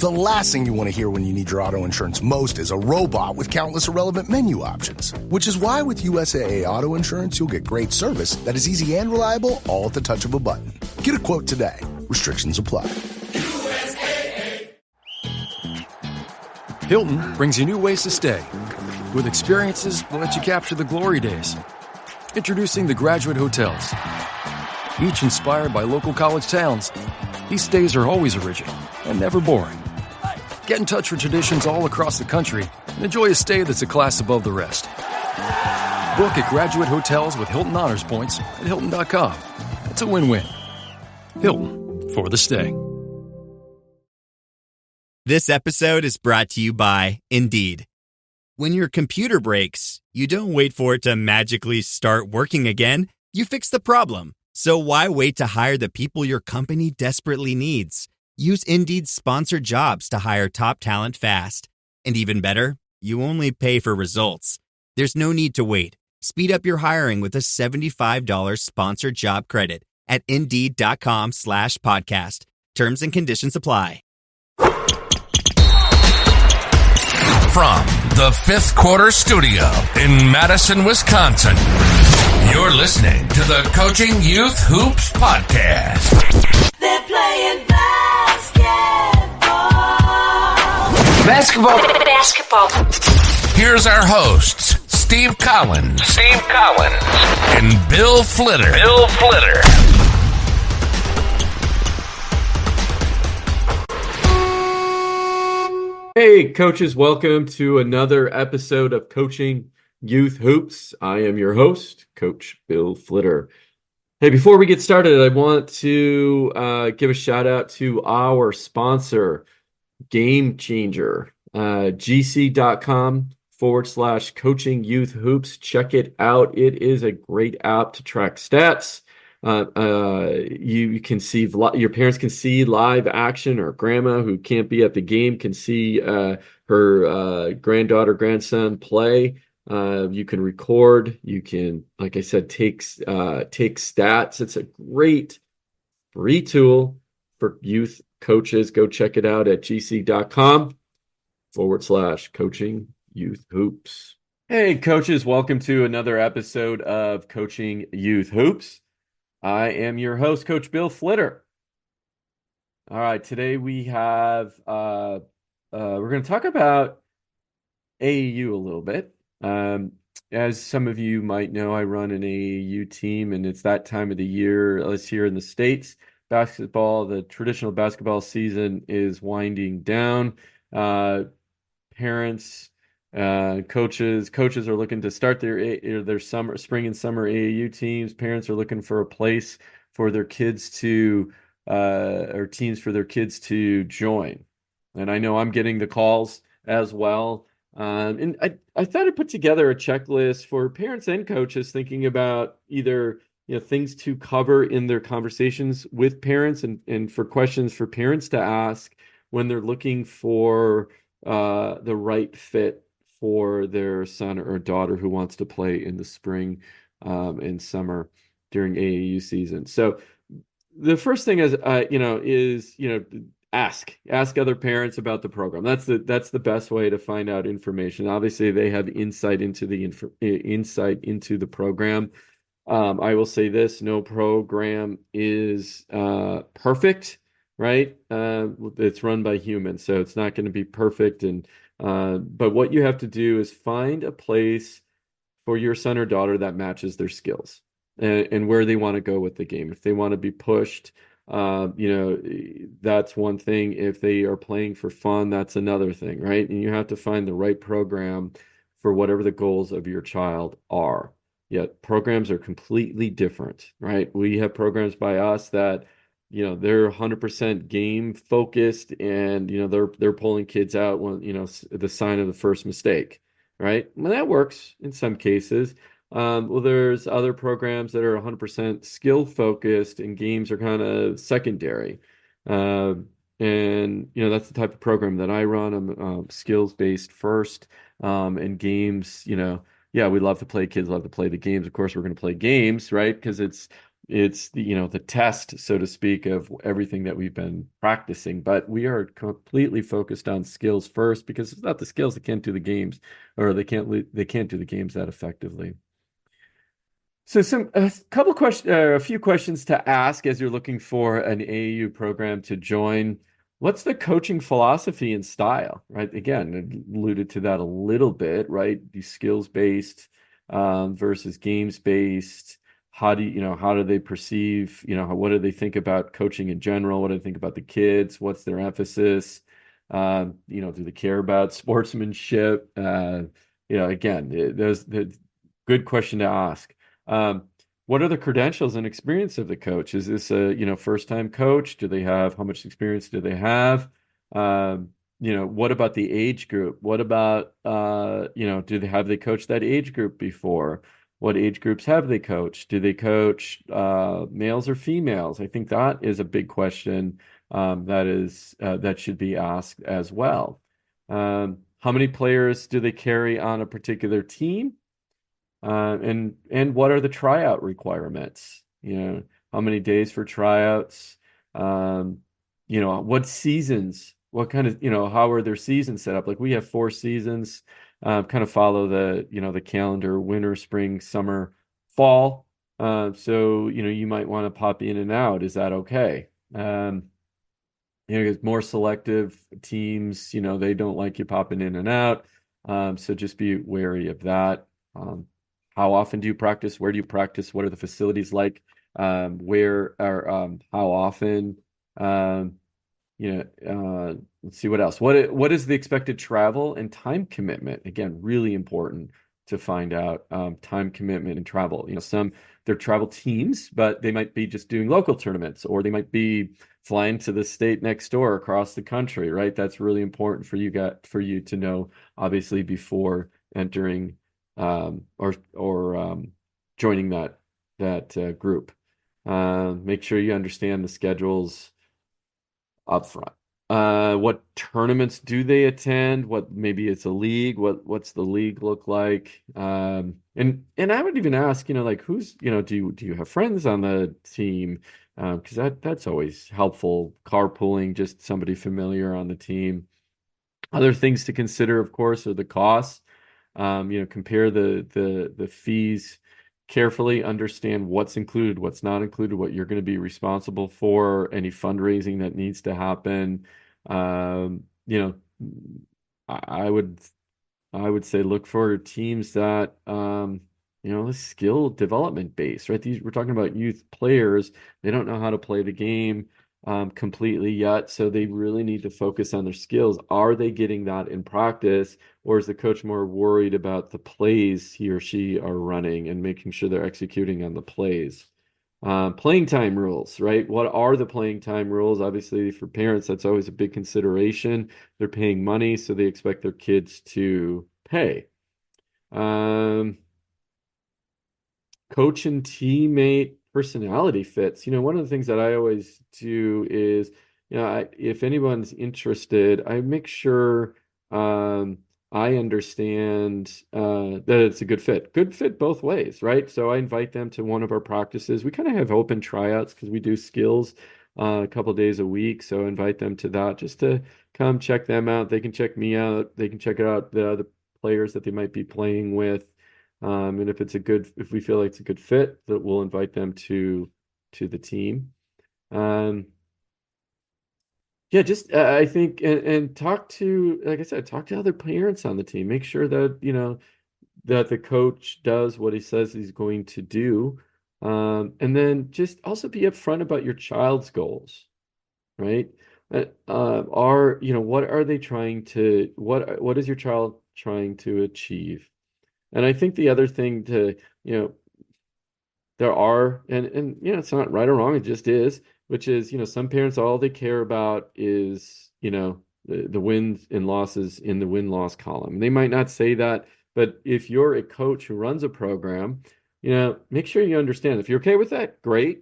The last thing you want to hear when you need your auto insurance most is a robot with countless irrelevant menu options. Which is why with USAA Auto Insurance, you'll get great service that is easy and reliable, all at the touch of a button. Get a quote today. Restrictions apply. USAA. Hilton brings you new ways to stay. With experiences that let you capture the glory days. Introducing the Graduate Hotels. Each inspired by local college towns, these stays are always original and never boring. Get in touch with traditions all across the country and enjoy a stay that's a class above the rest. Book at Graduate Hotels with Hilton Honors Points at Hilton.com. It's a win-win. Hilton, for the stay. This episode is brought to you by Indeed. When your computer breaks, you don't wait for it to magically start working again. You fix the problem. So why wait to hire the people your company desperately needs? Use Indeed's sponsored jobs to hire top talent fast. And even better, you only pay for results. There's no need to wait. Speed up your hiring with a $75 sponsored job credit at Indeed.com/podcast. Terms and conditions apply. From the Fifth Quarter Studio in Madison, Wisconsin, you're listening to the Coaching Youth Hoops Podcast. They're playing basketball. Here's our hosts, Steve Collins, and Bill Flitter. Hey, coaches, welcome to another episode of Coaching Youth Hoops. I am your host, Coach Bill Flitter. Hey, before we get started, I want to give a shout out to our sponsor, GameChanger, gc.com/coaching youth hoops. Check it out. It is a great app to track stats. You can see, your parents can see live action, or grandma who can't be at the game can see her granddaughter, grandson play. You can record. You can, like I said, take stats. It's a great free tool for youth coaches. Go check it out at gc.com/coaching youth hoops. Hey, coaches, welcome to another episode of Coaching Youth Hoops. I am your host, Coach Bill Flitter. All right, today we have we're going to talk about AAU a little bit. As some of you might know, I run an AAU team, and it's that time of the year. Us here in the States, the traditional basketball season is winding down. Parents, coaches are looking to start their spring and summer AAU teams. Parents are looking for a place for their kids to or teams for their kids to join. And I know I'm getting the calls as well. And I thought I'd put together a checklist for parents and coaches thinking about either things to cover in their conversations with parents, and for questions for parents to ask when they're looking for the right fit for their son or daughter who wants to play in the spring and summer during AAU season. So the first thing is ask other parents about the program. That's the best way to find out information. Obviously, they have insight into the program. I will say this: no program is perfect, right? It's run by humans, so it's not going to be perfect. But what you have to do is find a place for your son or daughter that matches their skills and where they want to go with the game. If they want to be pushed, that's one thing. If they are playing for fun, that's another thing, right? And you have to find the right program for whatever the goals of your child are. Yet programs are completely different, right? We have programs by us that, they're 100% game focused, and, they're pulling kids out when, the sign of the first mistake, right? Well, that works in some cases. Well, there's other programs that are 100% skill focused, and games are kind of secondary. And, that's the type of program that I run. I'm skills based first, and games, we love to play. Kids love to play the games. Of course, we're going to play games, right? Because it's it's the test, so to speak, of everything that we've been practicing. But we are completely focused on skills first, because it's not the skills that can't do the games, or they can't do the games that effectively. So a few questions to ask as you're looking for an AAU program to join. What's the coaching philosophy and style, right? Again, I alluded to that a little bit, right? The skills based versus games based. How do they perceive, what do they think about coaching in general? What do they think about the kids? What's their emphasis? Do they care about sportsmanship? Again, the good question to ask. What are the credentials and experience of the coach? Is this a, first time coach? How much experience do they have? What about the age group? What about, have they coached that age group before? What age groups have they coached? Do they coach males or females? I think that is a big question that should be asked as well. How many players do they carry on a particular team? And what are the tryout requirements? How many days for tryouts? What seasons? What kind of, how are their seasons set up? Like we have 4 seasons, kind of follow the calendar: winter, spring, summer, fall. So you might want to pop in and out. Is that okay? More selective teams, they don't like you popping in and out. So just be wary of that. How often do you practice? Where do you practice? What are the facilities like? How often? Let's see what else. What is the expected travel and time commitment? Again, really important to find out time commitment and travel. They're travel teams, but they might be just doing local tournaments, or they might be flying to the state next door across the country, right? That's really important for you to know, obviously, before entering or joining that group. Make sure you understand the schedules up front. What tournaments do they attend? Maybe it's a league. What's the league look like? And I would even ask, like who's, do you have friends on the team? Because that's always helpful. Carpooling, just somebody familiar on the team. Other things to consider, of course, are the costs. Compare the fees carefully, understand what's included, what's not included, what you're going to be responsible for, any fundraising that needs to happen. I would say look for teams that skill development based, right? We're talking about youth players. They don't know how to play the game completely yet, so they really need to focus on their skills. Are they getting that in practice, or is the coach more worried about the plays he or she are running and making sure they're executing on the plays? Playing time rules, right? What are the playing time rules? Obviously, for parents, that's always a big consideration. They're paying money, so they expect their kids to pay. Coach and teammate personality fits. One of the things that I always do is, if anyone's interested, I make sure I understand that it's a good fit. Good fit both ways, right? So I invite them to one of our practices. We kind of have open tryouts because we do skills a couple days a week. So I invite them to that just to come check them out. They can check me out. They can check out the other players that they might be playing with. And if we feel like it's a good fit, that we'll invite them to the team. Just I think and talk to, like I said, talk to other parents on the team. Make sure that that the coach does what he says he's going to do, and then just also be upfront about your child's goals, right? What are they trying to what is your child trying to achieve? And I think the other thing there are, and it's not right or wrong, it just is, which is, some parents, all they care about is, the wins and losses in the win-loss column. They might not say that, but if you're a coach who runs a program, make sure you understand. If you're okay with that, great.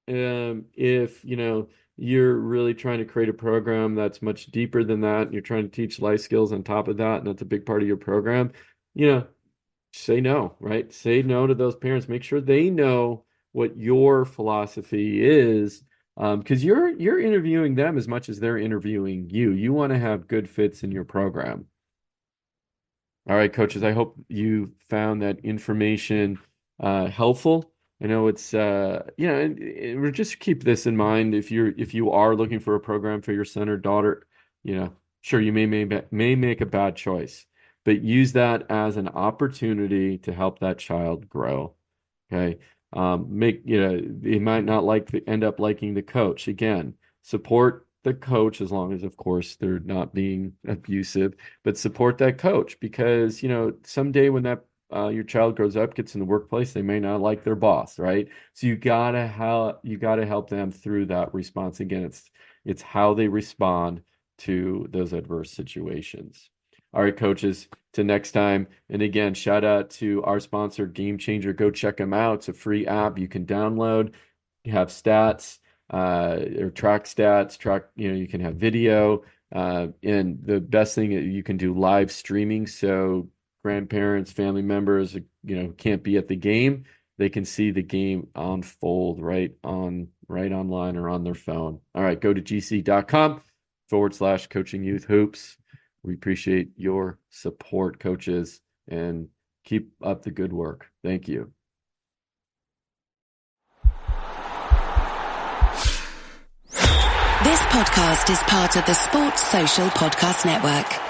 If, you're really trying to create a program that's much deeper than that, and you're trying to teach life skills on top of that, and that's a big part of your program, say no, right? Say no to those parents. Make sure they know what your philosophy is, because you're interviewing them as much as they're interviewing you. You want to have good fits in your program. All right, coaches, I hope you found that information helpful. I know it's and just keep this in mind if you are looking for a program for your son or daughter, sure you may make a bad choice, but use that as an opportunity to help that child grow. Okay. They might not end up liking the coach. Again, support the coach as long as, of course, they're not being abusive, but support that coach because, someday when that your child grows up, gets in the workplace, they may not like their boss, right? So you gotta help them through that response. Again, it's how they respond to those adverse situations. All right, coaches, till next time. And again, shout out to our sponsor, GameChanger. Go check them out. It's a free app you can download. You have stats, or track stats, you can have video. And the best thing, you can do live streaming. So grandparents, family members, can't be at the game, they can see the game unfold right online or on their phone. All right, go to gc.com/coaching youth hoops. We appreciate your support, coaches, and keep up the good work. Thank you. This podcast is part of the Sports Social Podcast Network.